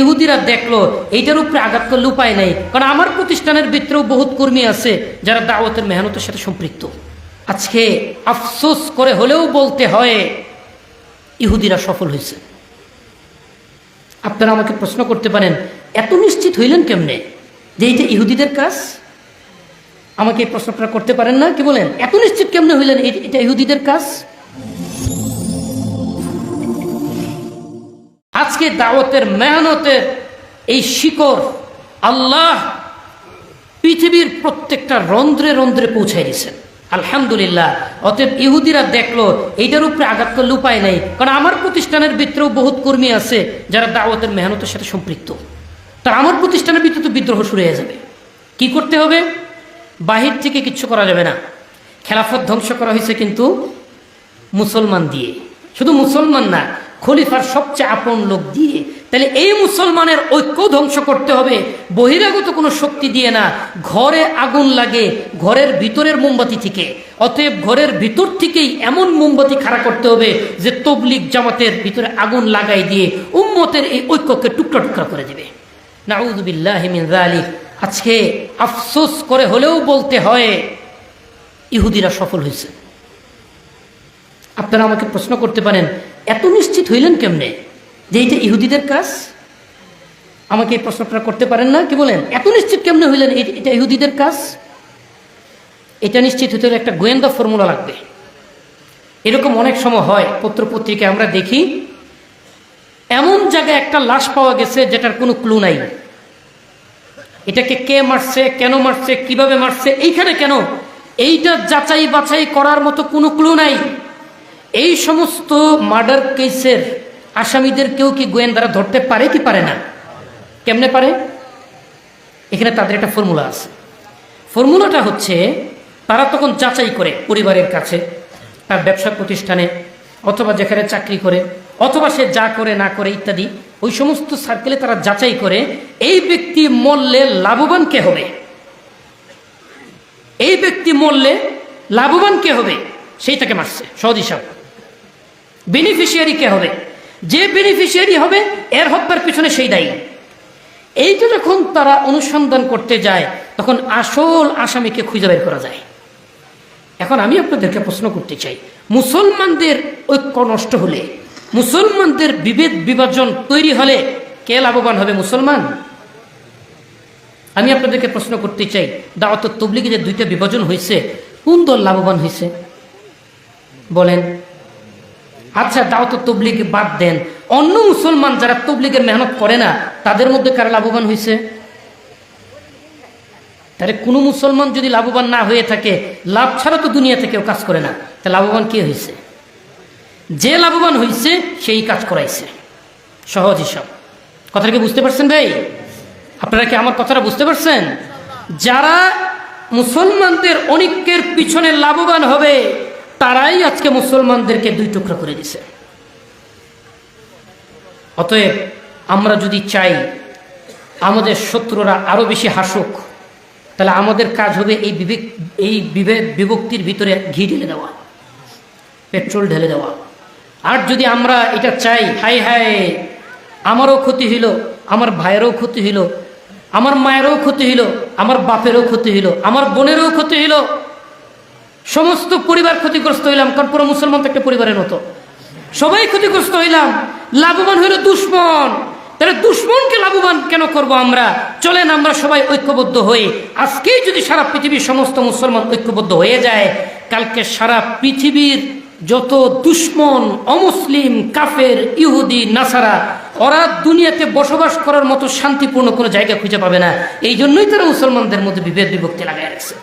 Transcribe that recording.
ইহুদিরা দেখলো এইটার উপরে আঘাত করলে উপায় নাই, কারণ আমার প্রতিষ্ঠানের ভিতরেও বহুত কর্মী আছে যারা দাওয়াতের মেহনতের সাথে সম্পৃক্ত। আজকে আফসোস করে হলেও বলতে হয় ইহুদিরা সফল হয়েছে। আপনারা আমাকে প্রশ্ন করতে পারেন, এত নিশ্চিত হইলেন কেমনে যে এইটা ইহুদিদের কাজ? আমাকে এই প্রশ্নটা করতে পারেন না? কি বলেন, এত নিশ্চিত কেমনে হইলেন এটা ইহুদিদের কাজ? আজকে দাওয়াতের মেহনতের এই শিকড় আল্লাহ পৃথিবীর প্রত্যেকটা রন্ধ্রে রন্ধ্রে পৌঁছাই দিয়েছেন, আলহামদুলিল্লাহ। অতএব ইহুদিরা দেখলো এইটার উপরে আঘাত করলে উপায় নাই, কারণ আমার প্রতিষ্ঠানের ভিতরেও বহুত কর্মী আছে যারা দাওয়াতের মেহনতের সাথে সম্পৃক্ত। তা আমার প্রতিষ্ঠানের ভিতরে তো বিদ্রোহ শুরু হয়ে যাবে। কি করতে হবে? বাহির থেকে কিচ্ছু করা যাবে না। খেলাফত ধ্বংস করা হয়েছে কিন্তু মুসলমান দিয়ে, শুধু মুসলমান না, খলিফার সবচেয়ে আপন লোক দিয়ে। তাহলে এই মুসলমানের ঐক্য ধ্বংস করতে হবে বহিরাগত কোনো শক্তি দিয়ে না। ঘরে আগুন লাগে ঘরের ভিতরের মোমবাতি থেকে, অতএব ঘরের ভিতর থেকেই এমন মোমবাতি খাড়া করতে হবে যে তবলিগ জামাতের ভিতরে আগুন লাগাই দিয়ে উম্মতের এই ঐক্যকে টুকরা টুকরা করে দেবে। নাউযু বিল্লাহি মিন যালিক। আজকে আফসোস করে হলেও বলতে হয় ইহুদিরা সফল হয়েছে। আপনারা আমাকে প্রশ্ন করতে পারেন, এত নিশ্চিত হইলেন কেমনে যে এইটা ইহুদিদের কাজ? আমাকে এই প্রশ্নটা করতে পারেন না? কি বলেন, এত নিশ্চিত কেমনে হইলেন এটা ইহুদিদের কাজ? এটা নিশ্চিত হতে হলে একটা গোয়েন্দা ফর্মুলা লাগবে। এরকম অনেক সময় হয়, পত্রপত্রিকায় আমরা দেখি এমন জায়গায় একটা লাশ পাওয়া গেছে যেটার কোনো ক্লু নাই। এটাকে কে মারছে, কেন মারছে, কিভাবে মারছে, এইখানে কেন, এইটা যাচাই বাছাই করার মতো কোনো ক্লু নাই। এই সমস্ত মার্ডার কেসের আসামিদের কেউ কি গোয়েন্দারা ধরতে পারে কি পারে না? কেমনে পারে? এখানে তাদের একটা ফর্মুলা আছে। ফর্মুলাটা হচ্ছে, তারা তখন যাচাই করে পরিবারের কাছে, তার ব্যবসা প্রতিষ্ঠানে, অথবা যেখানে চাকরি করে, অথবা সে যা করে না করে ইত্যাদি, ওই সমস্ত সার্কেলে তারা যাচাই করে এই ব্যক্তি মরলে লাভবান কে হবে, এই ব্যক্তি মরলে লাভবান কে হবে, সেইটাকে মারছে। সহজ হিসাব। বেনিফিশিয়ারি কে হবে, যে বেনিফিশিয়ারি হবে এর হত্যার পিছনে সেই দায়ী। এইটা যখন তারা অনুসন্ধান করতে যায় তখন আসল আসামিকে খুঁজে বের করা যায়। এখন আমি আপনাদেরকে প্রশ্ন করতে চাই, মুসলমানদের ঐক্য নষ্ট হলে, মুসলমানদের বিভেদ বিভাজন তৈরি হলে কে লাভবান হবে? মুসলমান। আমি আপনাদেরকে প্রশ্ন করতে চাই, দাওয়াত তাবলীগে যে দুইটা বিভাজন হয়েছে, কোন দল লাভবান হয়েছে বলেন? আচ্ছা, দাওয়াত তাবলীগ বাদ দেন, অন্য মুসলমান যারা তাবলীগের মেহনত করে না তাদের মধ্যে কারা লাভবান হয়েছে? তাহলে কোনো মুসলমান যদি লাভবান না হয়ে থাকে, লাভ ছাড়া তো দুনিয়াতে কেউ কাজ করে না, তা লাভবান কে হয়েছে? যে লাভবান হয়েছে সেই কাজ করাইছে। সহজ হিসাব। কথাটা কি বুঝতে পারছেন ভাই? আপনারা কি আমার কথাটা বুঝতে পারছেন? যারা মুসলমানদের অনিক্যের পিছনে লাভবান হবে তারাই আজকে মুসলমানদেরকে দুই টুকরা করে দিছে। অতএব আমরা যদি চাই আমাদের শত্রুরা আরো বেশি হাসুক, তাহলে আমাদের কাজ হবে এই বিভেদ বিভক্তির ভিতরে ঘি ঢেলে দেওয়া, পেট্রোল ঢেলে দেওয়া। আর যদি আমরা এটা চাই, হাই হাই আমারও ক্ষতি হইল, আমার ভাইয়েরও ক্ষতি হইল, আমার মায়েরও ক্ষতি হইল, আমার বাপেরও ক্ষতি হইল, আমার বোনেরও ক্ষতি হইল, সমস্ত পরিবার ক্ষতিগ্রস্ত হইলাম, কারণ পুরো মুসলমান তো একটা পরিবারের মতো, সবাই ক্ষতিগ্রস্ত হইলাম, লাভবান হইল দুশ্মন। তাহলে দুশ্মনকে লাভবান কেন করব আমরা? চলেন আমরা সবাই ঐক্যবদ্ধ হই। আজকেই যদি সারা পৃথিবীর সমস্ত মুসলমান ঐক্যবদ্ধ হয়ে যায়, কালকে সারা পৃথিবীর যত দুশ্মন, অমুসলিম, কাফের, ইহুদি, নাসারা, ওরা দুনিয়াতে বসবাস করার মতো শান্তিপূর্ণ কোনো জায়গা খুঁজে পাবে না। এই জন্যই তারা মুসলমানদের মধ্যে বিভেদ বিভক্তি লাগাই রাখছে।